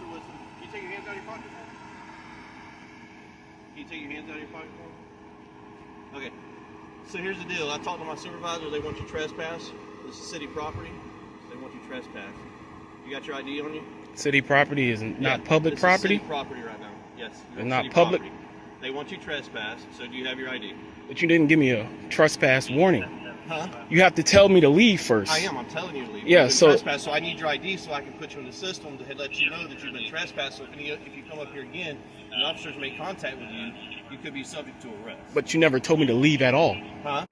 officer listen. Can you take your hands out of your pocket for me? Can you take your hands out of your pocket for me? Okay. So here's the deal. I talked to my supervisor. They want you trespass. This is city property. They want you trespass. You got your ID on you? City property is not public property? City property right now. Yes. It's not public? Property. They want you trespass. So do you have your ID? But you didn't give me a trespass warning. Huh? You have to tell me to leave first. I am. I'm telling you to leave. Yeah, so trespass, so I need your ID so I can put you in the system to let you know that you've been trespassed. So if you come up here again and officers make contact with you, you could be subject to arrest. But you never told me to leave at all. Huh?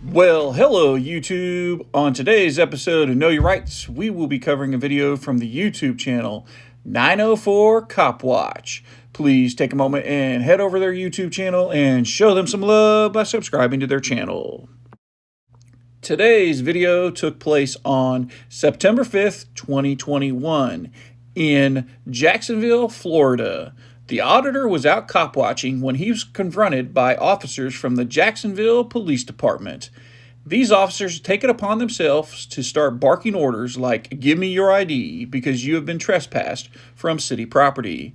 Well, hello YouTube. On today's episode of Know Your Rights, we will be covering a video from the YouTube channel 904 Cop Watch. Please take a moment and head over their YouTube channel and show them some love by subscribing to their channel. Today's video took place on September 5th, 2021 in Jacksonville, Florida. The auditor was out cop watching when he was confronted by officers from the Jacksonville Police Department. These officers take it upon themselves to start barking orders like, "Give me your ID because you have been trespassed from city property."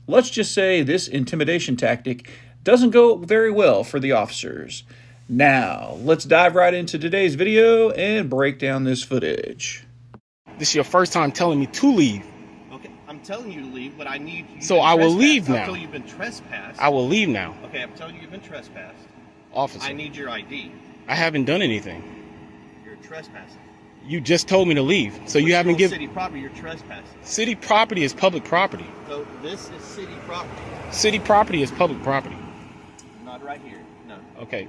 Let's just say this intimidation tactic doesn't go very well for the officers. Now, let's dive right into today's video and break down this footage. This is your first time telling me to leave. I'm telling you to leave, but I need you. So I will leave now. Until you've been trespassed. I will leave now. Okay, I'm telling you you've been trespassed. Officer. I need your ID. I haven't done anything. You're trespassing. You just told me to leave, so you haven't given. City property. You're trespassing. City property is public property. So this is city property. City property is public property. Not right here. No. Okay.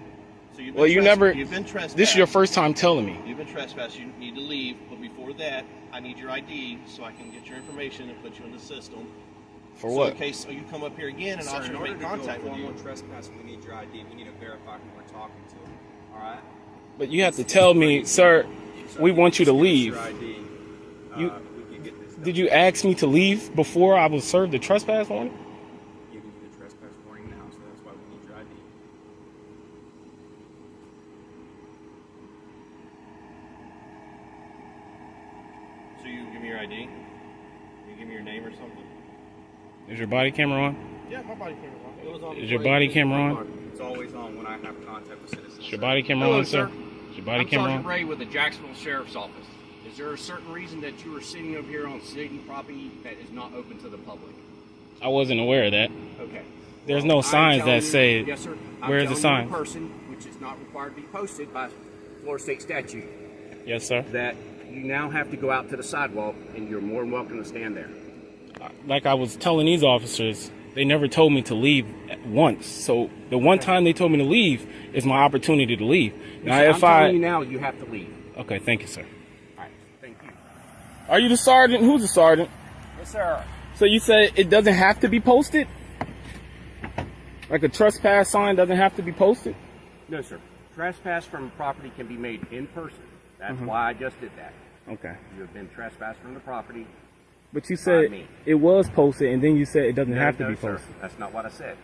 So you've been You've been trespassed. This is your first time telling me. You've been trespassed. You need to leave, but before that, I need your ID so I can get your information and put you in the system. For what? In case you come up here again and officers make contact with you. In order to do a formal trespass, we need your ID. We need to verify who we're talking to. All right? But you have to tell me, sir, we want you to leave. Did you ask me to leave before I was served the trespass warning? You give you the trespass warning now, so that's why we need your ID. So you give me your ID? You give me your name or something? Is your body camera on? Yeah, my body camera's on. It was on. Is your body camera on? It's always on when I have contact with citizens. Is your body camera on, sir? Is your body camera Sergeant on? Ray with the Jacksonville Sheriff's Office. Is there a certain reason that you are sitting over here on city property that is not open to the public? I wasn't aware of that. Okay. There's no signs that say. Yes, sir. Where's the sign? I'm telling you in person, which is not required to be posted by Florida State statute, Yes, sir. that you now have to go out to the sidewalk, and you're more than welcome to stand there. Like I was telling these officers, they never told me to leave once. So the one time they told me to leave is my opportunity to leave. Now, I'm telling you now, you have to leave. Okay, thank you, sir. All right. Thank you. Are you the sergeant? Who's the sergeant? Yes, sir. So you said it doesn't have to be posted? Like a trespass sign doesn't have to be posted? No, sir. Trespass from property can be made in person. That's why I just did that. Okay. You have been trespassed from the property. But you said it was posted, and then you said it doesn't have to be sir. posted. That's not what I said.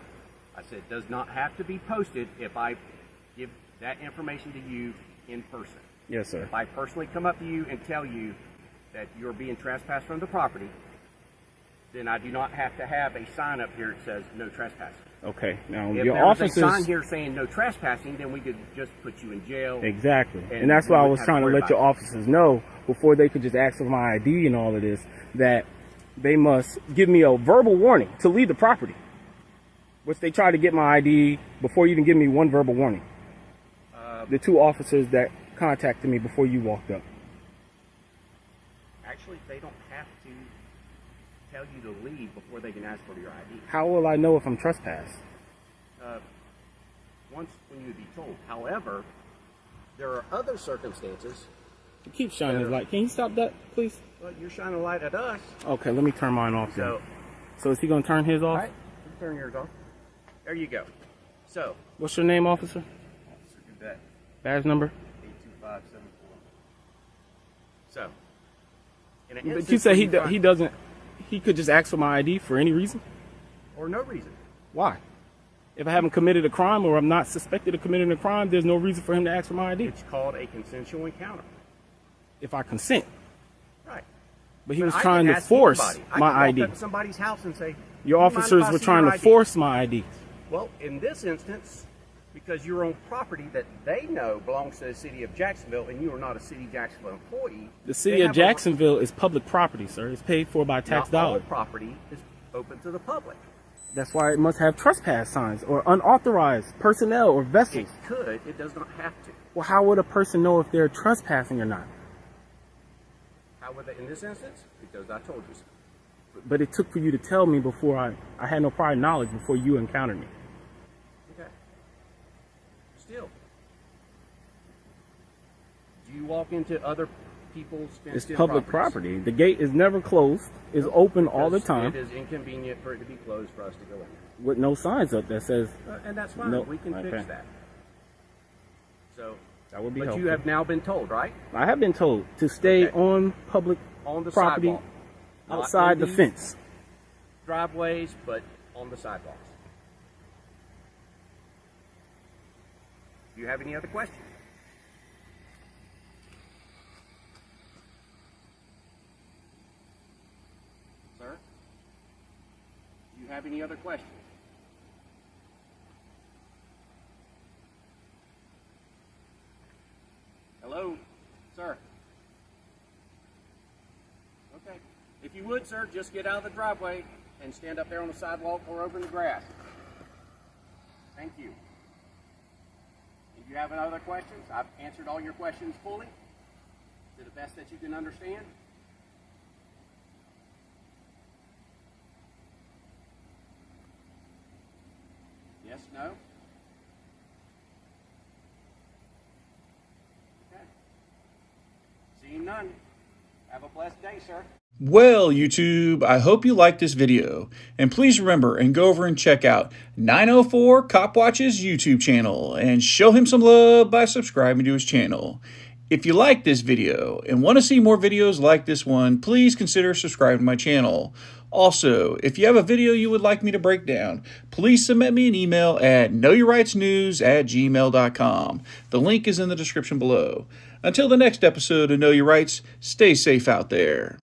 I said it does not have to be posted if I give that information to you in person. Yes, sir. If I personally come up to you and tell you that you're being trespassed from the property, then I do not have to have a sign up here that says no trespassing. Okay. Now, If your there was officers... a sign here saying no trespassing, then we could just put you in jail. Exactly. And And that's we why I wouldn't was have trying to worry let your about it. officers know before they could just ask for my ID and all of this, that they must give me a verbal warning to leave the property. Which they tried to get my ID before you even give me one verbal warning. The two officers that contacted me before you walked up. Actually, they don't have to tell you to leave before they can ask for your ID. How will I know if I'm trespassed? Once when you would be told. However, there are other circumstances. You keep shining his light. Can you stop that, please? Well, you're shining a light at us. Okay, let me turn mine off then. So is he going to turn his off? all right, you turn yours off. There you go. So, What's your name, officer? Officer Cadet, Badge number? 82574. So, in an But you instance say where he doesn't. He could just ask for my ID for any reason. or no reason. Why? If I haven't committed a crime or I'm not suspected of committing a crime, there's no reason for him to ask for my ID. It's called a consensual encounter. If I consent. Right. But he But was I trying can to ask force anybody. I my can walk ID. up to somebody's house and say, Your "Do you mind if officers I were see trying your to ID?" force my ID. Well, in this instance, because you're on property that they know belongs to the city of Jacksonville, and you are not a city of Jacksonville employee. The city of Jacksonville is public property, sir. It's paid for by tax Not all dollars. property is open to the public. That's why it must have trespass signs or unauthorized personnel or vessels. It could. It does not have to. Well, how would a person know if they're trespassing or not? How would they, in this instance? Because I told you so. But it took for you to tell me before I had no prior knowledge before you encountered me. Okay. Still. Do you walk into other people's fenced-in It's public properties? property. The gate is never closed. It's open all the Because time It is inconvenient for it to be closed for us to go in. with no signs up that says And that's fine. No, We can okay. fix that. So, that would be but helpful. you have now been told, right? I have been told to stay Okay. on public On the property sidewalk. Not outside in the these fence. driveways, but on the sidewalks. Do you have any other questions? Sir? Do you have any other questions? Hello, sir? Okay. If you would, sir, just get out of the driveway and stand up there on the sidewalk or over in the grass. Thank you. If you have any other questions, I've answered all your questions fully to the best that you can understand. Yes, no? Okay. Seeing none. Have a blessed day, sir. Well, YouTube, I hope you liked this video. And please remember and go over and check out 904 Cop Watch's YouTube channel and show him some love by subscribing to his channel. If you like this video and want to see more videos like this one, please consider subscribing to my channel. Also, if you have a video you would like me to break down, please submit me an email at knowyourrightsnews@gmail.com. The link is in the description below. Until the next episode of Know Your Rights, stay safe out there.